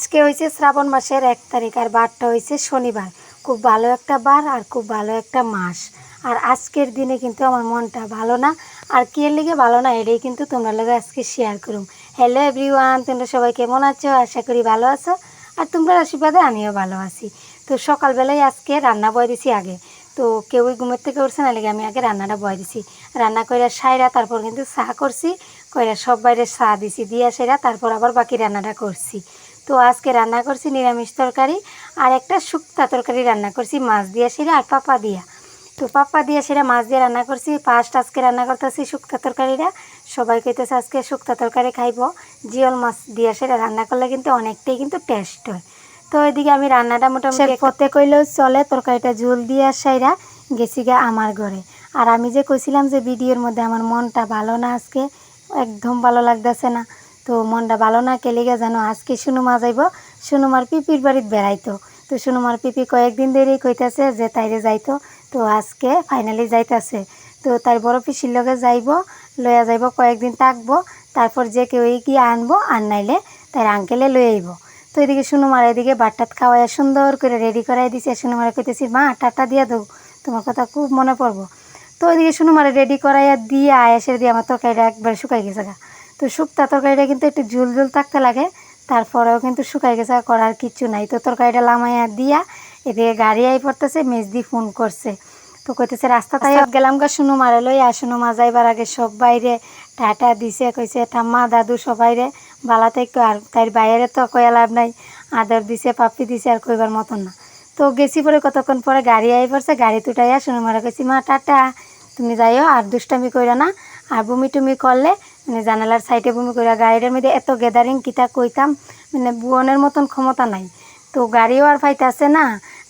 আজকে হয়েছে শ্রাবণ মাসের 1 তারিখ আর বারটা হয়েছে শনিবার। খুব ভালো একটা বার আর খুব ভালো একটা মাস। আর আজকের দিনে কিন্তু আমার মনটা ভালো না। আর কে লেগে ভালো না এটাই কিন্তু তোমরা লগে আজকে শেয়ার করুম। হ্যালো এভরিওয়ান, তোমরা সবাই কেমন আছো? আশা করি ভালো আছো। আর তোমরা আশীর্বাদে আমিও ভালো আছি। তো সকালবেলায় আজকে রান্না বয়ে দিছি আগে। তো কেউই ঘুমের থেকে উঠছে না, লেগে আমি আগে রান্নাটা বয়ে দিছি। রান্না কইরা সাইরা তারপর কিন্তু চা করছি, কইরা সব বাইরে চা দিছি, দিয়া সেরা তারপর আবার বাকি রান্নাটা করছি। তো আজকে রান্না করছি নিরামিষ তরকারি আর একটা শুক্তা তরকারি রান্না করছি মাছ দিয়া সেরা আর পাপা দিয়া। তো পাপা দিয়া সেরা মাছ দিয়ে রান্না করছি। ফার্স্ট আজকে রান্না করতেছি শুক্তা তরকারিটা। সবাই কইতেছে আজকে শুক্তা তরকারি খাইবো। জিওল মাছ দিয়া সেরা রান্না করলে কিন্তু অনেকটাই কিন্তু টেস্ট হয়। তো এদিকে আমি রান্নাটা মোটামুটি পথে কইলেও চলে, তরকারিটা ঝোল দিয়ে সাইরা গেছি গা আমার ঘরে। আর আমি যে কইছিলাম যে ভিডিওর মধ্যে আমার মনটা ভালো না, আজকে একদম ভালো লাগতেছে না। তো মনটা ভালো না কেলিগে জানো, আজকে সুনুমা যাইব সুনুমার পিপির বাড়িতে বেড়াইতো। তো সুনুমার পিপি কয়েকদিন ধরেই কইতাছে যে তাইরে যাইতো। তো আজকে ফাইনালি যাইতাছে। তো তাই বড় পিসির লগে যাইব, লইয়া যাইব, কয়েকদিন থাকবো, তারপর যে কেউ গিয়ে আনবো, আর নাইলে তাই আঙ্কেলে লই আইব। তো এদিকে সুনুমার এদিকে বাট্টাত খাওয়াইয়া সুন্দর করে রেডি করাই দিছে। সুনুমারে কইতেছি মা টাটা দিয়া দাও, তোমার কথা খুব মনে পড়বো। তো ওইদিকে সুনুমারে রেডি করাইয়া দিয়ে আয়াসের দিয়ে আমার তরকারিটা একবার শুকাই গেছে গা। তো শুক্তা তরকারিটা কিন্তু একটু ঝুল ঝুল থাকতে লাগে, তারপরেও কিন্তু শুকাই গেছে, করার কিচ্ছু নাই। তো তরকারিটা লামাইয়া দিয়া এদিকে গাড়ি আই পড়তেছে, মেজদি ফোন করছে। তো কইতেছে রাস্তা তাই গেলাম গা সুনুমারে লই। আর সুনুমা যাইবার আগে সব বাইরে টাটা দিছে, কইছে ঠাম্মা দাদু সবাইরে বালা থেকে। আর তাই বাইরে তো কয়া লাভ নাই, আদর দিছে পাপ্পি দিছে, আর কইবার মতন না। তো গেছি পরে কতক্ষণ পরে গাড়ি আই পড়ছে, গাড়ি তুটাইয়া সুনুমারে কইছি মা টাটা, তুমি যাইও, আর দুষ্টামি কইরা না, আর বমি টুমি করলে মানে জানালার সাইডে বমি কইরা। গাড়িটার মধ্যে এত গ্যাদারিং কিতা কইতাম, মানে বুয়নের মতন ক্ষমতা নাই। তো গাড়িও আর পাইতাছে না,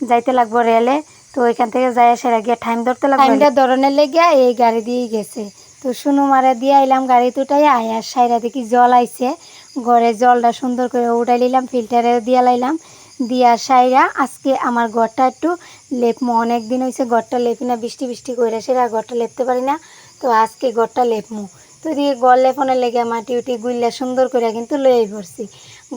যাইতে লাগবো রেলে। তো ওইখান থেকে যাই সেরা গিয়ে টাইম ধরতে লাগবে, টাইমটা ধরনের লেগে এই গাড়ি দিয়েই গেছে। তো সুনুমারে দিয়ে আইলাম গাড়ি তুটাই আয়ার সাইরা দেখি জল আইছে ঘরে, জলটা সুন্দর করে উঠাই নিলাম, ফিল্টারে দিয়া লাইলাম, দিয়া সাইরা আজকে আমার ঘরটা একটু লেপমো। অনেক দিন হয়েছে ঘরটা লেপি না, বৃষ্টি বৃষ্টি করে সেরা ঘরটা লেপতে পারি না। তো আজকে ঘরটা লেপমো। তো এদিকে ঘর লেপনের লেগে মাটি উটি গুইলা সুন্দর করে কিন্তু লইয়াই পড়ছি।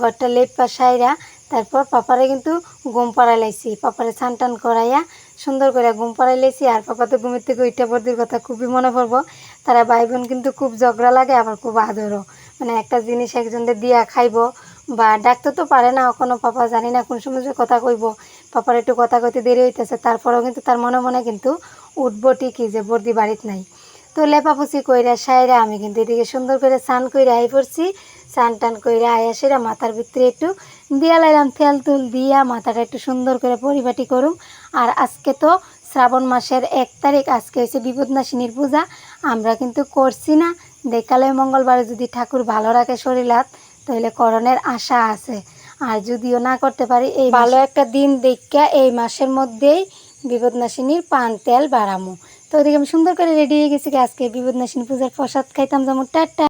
ঘরটা লেপা সাইরা তারপর পাপারে কিন্তু ঘুম পাড়াই লাইছি। পাপারে স্নান টান করাইয়া সুন্দর করে ঘুম পাড়াই লাইছি। আর পাপা তো ঘুমের থেকে ওইটা বর্দির কথা খুবই মনে পড়বো। তারা ভাই বোন কিন্তু খুব ঝগড়া লাগে, আবার খুব আদরও। মানে একটা জিনিস একজনদের দিয়া খাইব বা ডাকতে তো পারে না এখনো পাপা, জানি না কোন সময় যে কথা কইব। পাপার একটু কথা কইতে দেরি হইতেছে, তারপরেও কিন্তু তার মনে মনে কিন্তু উঠবো ঠিকই যে বর্দি বাড়িতে নাই। তো লেপাপুচি কইরা সাইরা আমি কিন্তু এদিকে সুন্দর করে স্নান কইরা আই পড়ছি। স্নান টান কইরা আয়া সেরা মাথার ভিতরে একটু দিয়া লাইলাম তেল তুল দিয়া, মাথাটা একটু সুন্দর করে পরিপাটি করুম। আর আজকে তো শ্রাবণ মাসের 1 তারিখ, আজকে হচ্ছে বিপদনাশিনীর পূজা। আমরা কিন্তু করছি না, দেখালে মঙ্গলবারে যদি ঠাকুর ভালো রাখে শরীরাত, তাহলে করণের আশা আছে। আর যদিও না করতে পারি, এই ভালো একটা দিন দেখা এই মাসের মধ্যেই বিপদনাশিনীর পান তেল বাড়ামো। তো ওদিকে আমি সুন্দর করে রেডি হয়ে গেছি, আজকে বিপদনাশিনী পূজার প্রসাদ খাইতাম যেমন। টাটা।